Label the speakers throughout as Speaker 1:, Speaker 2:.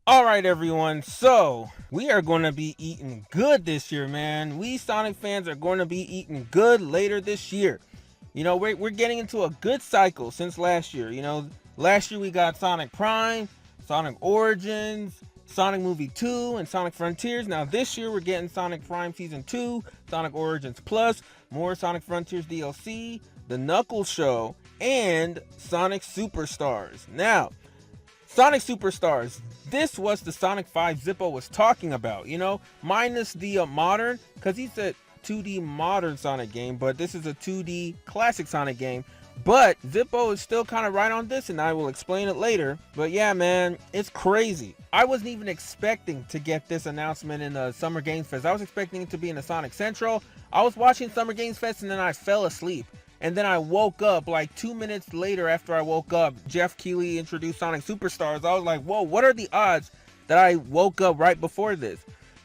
Speaker 1: Alright everyone, so we are going to be eating good this year, man. We Sonic fans are going to be eating good later this year. We're getting into a good cycle since last year. Last year we got Sonic Prime, Sonic Origins, Sonic Movie 2, and Sonic Frontiers. Now this year we're getting Sonic Prime Season 2, Sonic Origins Plus, more Sonic Frontiers DLC, the Knuckles Show, and Sonic Superstars. Now, Sonic Superstars. This was the Sonic 5 Zippo was talking about, minus the modern, because he's a 2D modern Sonic game, but this is a 2D classic Sonic game. But Zippo is still kind of right on this, and I will explain it later. But yeah, man, it's crazy. I wasn't even expecting to get this announcement in the Summer Games Fest. I was expecting it to be in the Sonic Central. I was watching Summer Games Fest, and then I fell asleep. And then I woke up like 2 minutes later. After I woke up, Jeff Keighley introduced Sonic Superstars. I was like, whoa, what are the odds that I woke up right before this?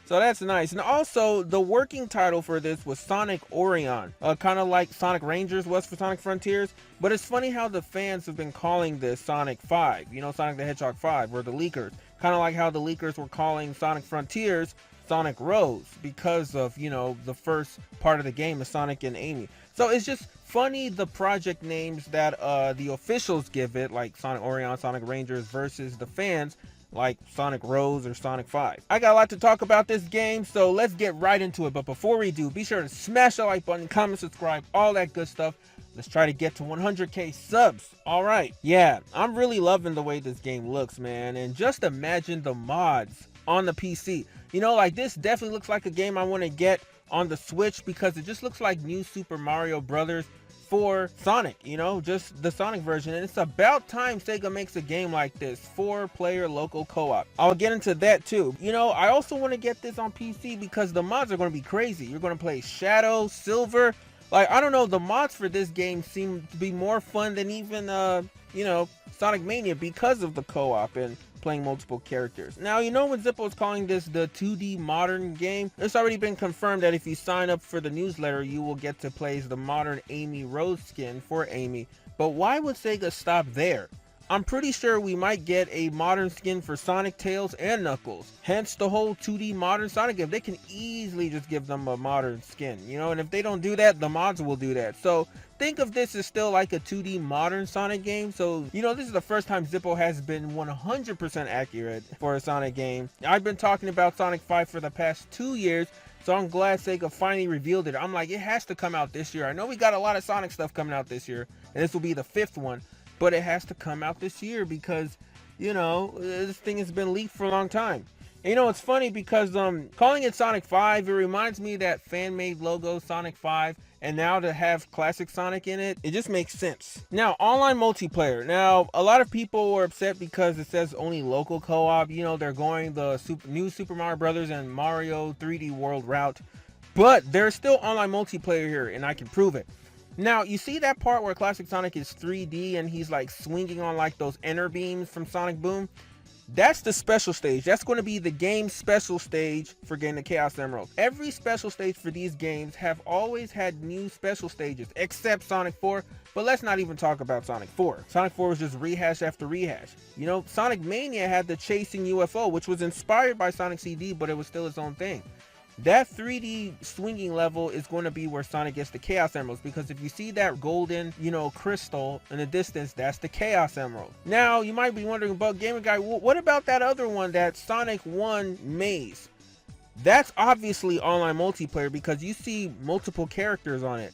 Speaker 1: So that's nice. And also, the working title for this was Sonic Orion, kind of like Sonic Rangers was for Sonic Frontiers. But it's funny how the fans have been calling this Sonic 5, Sonic the Hedgehog 5, or the leakers. Kind of like how the leakers were calling Sonic Frontiers Sonic Rose, because of, the first part of the game is Sonic and Amy. So it's just funny the project names that the officials give it, like Sonic Orion, Sonic Rangers, versus the fans, like Sonic Rose or Sonic 5. I got a lot to talk about this game, so let's get right into it. But before we do, be sure to smash the like button, comment, subscribe, all that good stuff. Let's try to get to 100k subs. All right. Yeah, I'm really loving the way this game looks, man. And just imagine the mods on the PC. Like this definitely looks like a game I want to get on the Switch, because it just looks like new Super Mario Brothers for Sonic, just the Sonic version. And it's about time Sega makes a game like this, 4-player local co-op. I'll get into that too. I also want to get this on PC because the mods are going to be crazy. You're going to play Shadow, Silver. Like, I don't know, the mods for this game seem to be more fun than even, Sonic Mania, because of the co-op and playing multiple characters. Now, when Zippo is calling this the 2D modern game, it's already been confirmed that if you sign up for the newsletter, you will get to play the modern Amy Rose skin for Amy. But why would Sega stop there? I'm pretty sure we might get a modern skin for Sonic, Tails, and Knuckles. Hence the whole 2D modern Sonic game. They can easily just give them a modern skin, and if they don't do that, the mods will do that. So think of this as still like a 2D modern Sonic game. So, this is the first time Zippo has been 100% accurate for a Sonic game. I've been talking about Sonic 5 for the past 2 years, so I'm glad Sega finally revealed it. I'm like, it has to come out this year. I know we got a lot of Sonic stuff coming out this year, and this will be the 5th one. But it has to come out this year because, this thing has been leaked for a long time. And, it's funny because calling it Sonic 5, it reminds me that fan-made logo Sonic 5, and now to have classic Sonic in it, it just makes sense. Now, online multiplayer. Now, a lot of people were upset because it says only local co-op. They're going the new Super Mario Brothers and Mario 3D World route. But there's still online multiplayer here, and I can prove it. Now, you see that part where Classic Sonic is 3D and he's like swinging on like those enter beams from Sonic Boom? That's the special stage. That's going to be the game's special stage for getting the Chaos Emerald. Every special stage for these games have always had new special stages, except Sonic 4. But let's not even talk about Sonic 4. Sonic 4 was just rehash after rehash. Sonic Mania had the Chasing UFO, which was inspired by Sonic CD, but it was still its own thing. That 3D swinging level is going to be where Sonic gets the Chaos Emeralds, because if you see that golden, crystal in the distance, that's the Chaos Emerald. Now, you might be wondering, but Gamer Guy, what about that other one, that Sonic 1 Maze? That's obviously online multiplayer because you see multiple characters on it.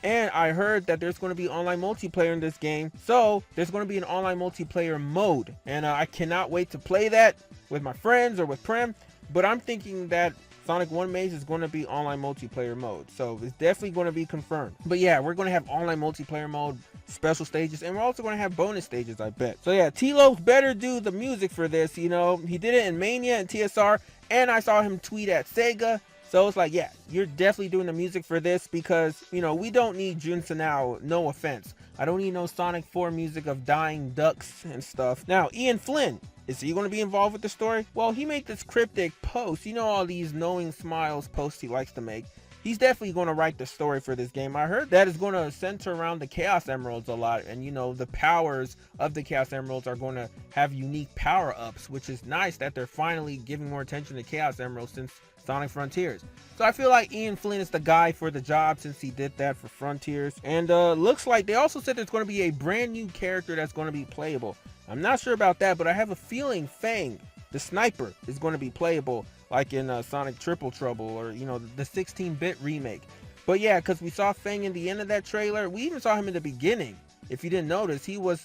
Speaker 1: And I heard that there's going to be online multiplayer in this game, so there's going to be an online multiplayer mode. And I cannot wait to play that with my friends or with Prem, but I'm thinking that Sonic 1 Maze is going to be online multiplayer mode, so it's definitely going to be confirmed. But yeah, we're going to have online multiplayer mode, special stages, and we're also going to have bonus stages, I bet. So yeah, T-Lopes better do the music for this, he did it in Mania and TSR, and I saw him tweet at Sega. So it's like, yeah, you're definitely doing the music for this because, we don't need Jun Sanao, no offense. I don't need no Sonic 4 music of dying ducks and stuff. Now, Ian Flynn, is he going to be involved with the story? Well, he made this cryptic post. All these knowing smiles posts he likes to make. he's definitely going to write the story for this game. I heard that it's going to center around the Chaos Emeralds a lot, and you know, the powers of the Chaos Emeralds are going to have unique power-ups, which is nice that they're finally giving more attention to Chaos Emeralds since Sonic Frontiers. So I feel like Ian Flynn is the guy for the job since he did that for Frontiers. And looks like they also said there's going to be a brand new character that's going to be playable. I'm not sure about that, but I have a feeling Fang, the sniper, is going to be playable like in Sonic Triple Trouble, or you know, the 16-bit remake. But yeah, because we saw Fang in the end of that trailer. We even saw him in the beginning. If you didn't notice, he was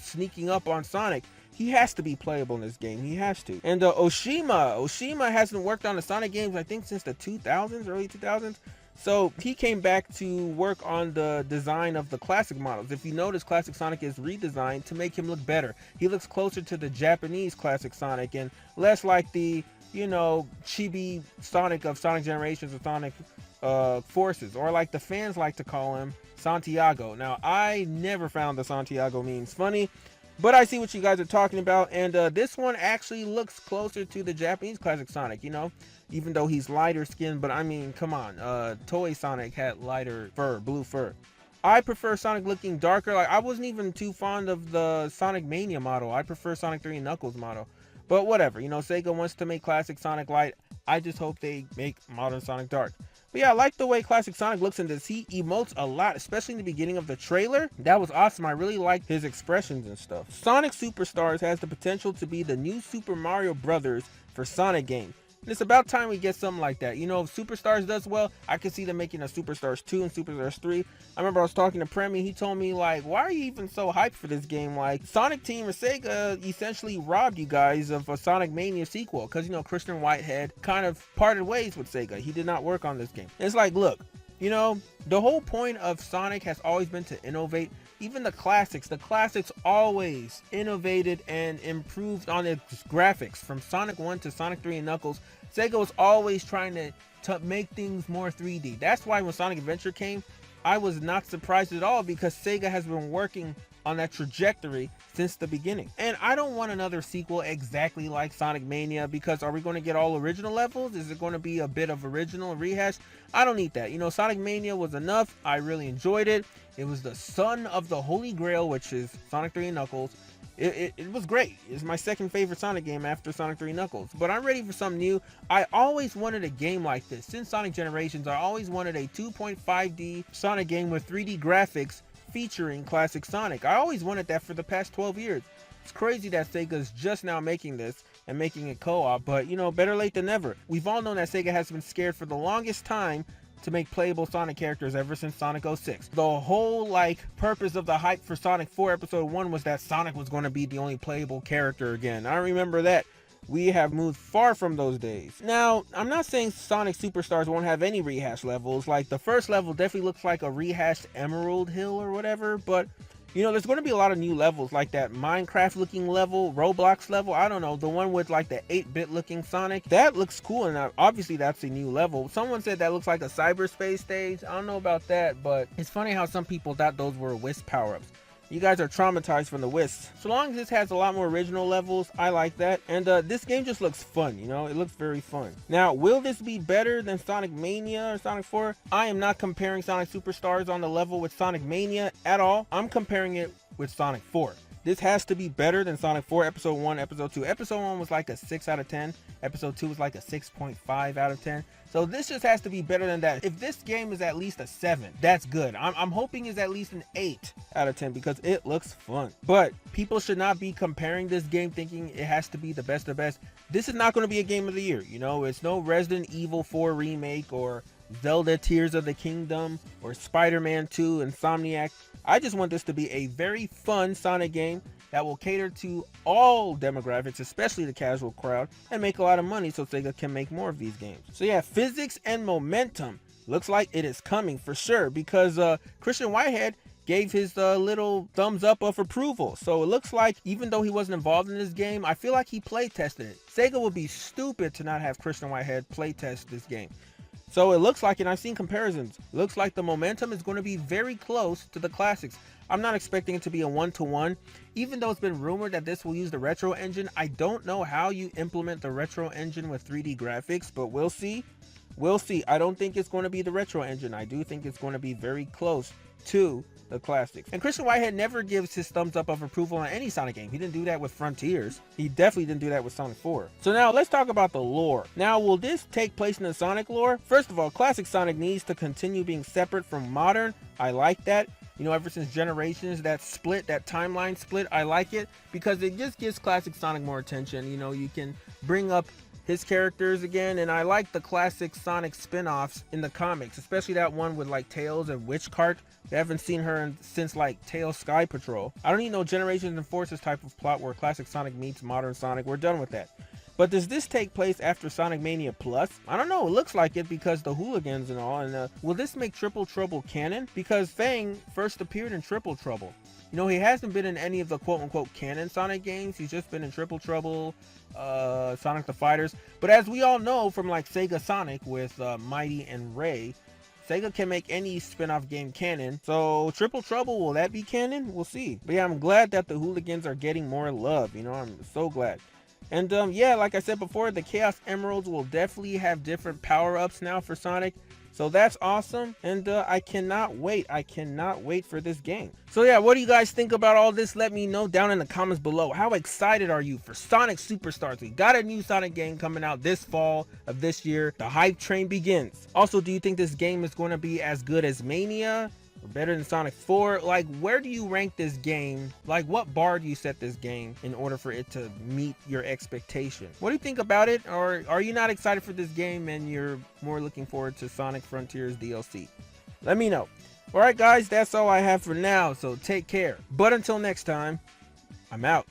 Speaker 1: sneaking up on Sonic. He has to be playable in this game. He has to. And Oshima hasn't worked on the Sonic games, I think, since the 2000s, early 2000s. So he came back to work on the design of the classic models. If you notice, classic Sonic is redesigned to make him look better. He looks closer to the Japanese classic Sonic and less like the, you know, chibi Sonic of Sonic Generations or Sonic Forces, or like the fans like to call him, Santiago. Now, I never found the Santiago memes funny, but I see what you guys are talking about, and this one actually looks closer to the Japanese classic Sonic, you know, even though he's lighter skinned. But I mean, come on, Toei Sonic had lighter fur, blue fur. I prefer Sonic looking darker. Like, I wasn't even too fond of the Sonic Mania model. I prefer Sonic 3 and Knuckles model. But whatever, you know, Sega wants to make classic Sonic light. I just hope they make modern Sonic dark. But yeah, I like the way classic Sonic looks in this. He emotes a lot, especially in the beginning of the trailer. That was awesome. I really liked his expressions and stuff. Sonic Superstars has the potential to be the new Super Mario Brothers for Sonic game. And it's about time we get something like that. You know, if Superstars does well, I could see them making a Superstars 2 and Superstars 3. I remember I was talking to Premi. He told me, like, why are you even so hyped for this game? Like, Sonic Team or Sega essentially robbed you guys of a Sonic Mania sequel. Because, you know, Christian Whitehead kind of parted ways with Sega. He did not work on this game. And it's like, look, you know, the whole point of Sonic has always been to innovate. Even the classics always innovated and improved on its graphics. From Sonic 1 to Sonic 3 and Knuckles, Sega was always trying to make things more 3D. That's why when Sonic Adventure came, I was not surprised at all, because Sega has been working on that trajectory since the beginning. And I don't want another sequel exactly like Sonic Mania, because are we going to get all original levels? Is it going to be a bit of original rehash? I don't need that. You know, Sonic Mania was enough. I really enjoyed it. It was the son of the Holy Grail, which is Sonic 3 and Knuckles. It was great. It's my second favorite Sonic game after Sonic 3 Knuckles. But I'm ready for something new. I always wanted a game like this. Since Sonic Generations, I always wanted a 2.5D Sonic game with 3D graphics featuring classic Sonic. I always wanted that for the past 12 years. It's crazy that Sega's just now making this and making it co-op, but you know, better late than never. We've all known that Sega has been scared for the longest time to make playable Sonic characters ever since Sonic 06. The whole purpose of the hype for Sonic 4 Episode 1 was that Sonic was going to be the only playable character again. I remember that. We have moved far from those days. Now, I'm not saying Sonic Superstars won't have any rehash levels. Like, the first level definitely looks like a rehashed Emerald Hill or whatever, but you know, there's going to be a lot of new levels, like that Minecraft looking level, Roblox level, I don't know, the one with like the 8-bit looking Sonic. That looks cool, and obviously that's a new level. Someone said that looks like a cyberspace stage. I don't know about that, but it's funny how some people thought those were Wisp power-ups. You guys are traumatized from the Wisps. So long as this has a lot more original levels, I like that. And this game just looks fun, you know? It looks very fun. Now, will this be better than Sonic Mania or Sonic 4? I am not comparing Sonic Superstars on the level with Sonic Mania at all. I'm comparing it with Sonic 4. This has to be better than Sonic 4 Episode 1, Episode 2. Episode 1 was like a 6 out of 10. Episode 2 was like a 6.5 out of 10. So this just has to be better than that. If this game is at least a 7, that's good. I'm hoping it's at least an 8 out of 10 because it looks fun. But people should not be comparing this game thinking it has to be the best of best. This is not going to be a game of the year. You know, it's no Resident Evil 4 remake or Zelda Tears of the Kingdom or Spider-Man 2 Insomniac. I just want this to be a very fun Sonic game that will cater to all demographics, especially the casual crowd, and make a lot of money so Sega can make more of these games. So yeah, physics and momentum. Looks like it is coming for sure, because Christian Whitehead gave his little thumbs up of approval. So it looks like even though he wasn't involved in this game, I feel like he play tested it. Sega would be stupid to not have Christian Whitehead play test this game. So it looks like, and I've seen comparisons, it looks like the momentum is going to be very close to the classics. I'm not expecting it to be a 1-to-1. Even though it's been rumored that this will use the retro engine, I don't know how you implement the retro engine with 3D graphics, but we'll see. We'll see. I don't think it's going to be the retro engine. I do think it's going to be very close to the classics. And Christian Whitehead never gives his thumbs up of approval on any Sonic game. He didn't do that with Frontiers. He definitely didn't do that with Sonic 4. So now let's talk about the lore. Now, will this take place in the Sonic lore? First of all, classic Sonic needs to continue being separate from modern. I like that. You know, ever since Generations, that split, that timeline split, I like it because it just gives classic Sonic more attention. You know, you can bring up his characters again, and I like the classic Sonic spin-offs in the comics, especially that one with like Tails and Witchcart. We haven't seen her since like Tails Sky Patrol. I don't need no Generations and Forces type of plot where classic Sonic meets modern Sonic. We're done with that. But does this take place after Sonic Mania Plus? I don't know. It looks like it because the hooligans and all. And will this make Triple Trouble canon? Because Fang first appeared in Triple Trouble. You know, he hasn't been in any of the quote-unquote canon Sonic games. He's just been in Triple Trouble, Sonic the Fighters. But as we all know from like Sega Sonic with Mighty and Ray, Sega can make any spin-off game canon. So Triple Trouble, will that be canon? We'll see. But yeah, I'm glad that the hooligans are getting more love. You know, I'm so glad. And yeah, like I said before, the Chaos Emeralds will definitely have different power-ups now for Sonic. So that's awesome, and I cannot wait. I cannot wait for this game. So yeah, what do you guys think about all this? Let me know down in the comments below. How excited are you for Sonic Superstars? We got a new Sonic game coming out this fall of this year. The hype train begins. Also, do you think this game is going to be as good as Mania? Or better than Sonic 4? Like, where do you rank this game? Like, what bar do you set this game in order for it to meet your expectation? What do you think about it? Or are you not excited for this game and you're more looking forward to Sonic Frontiers DLC? Let me know. Alright guys, that's all I have for now, so take care. But until next time, I'm out.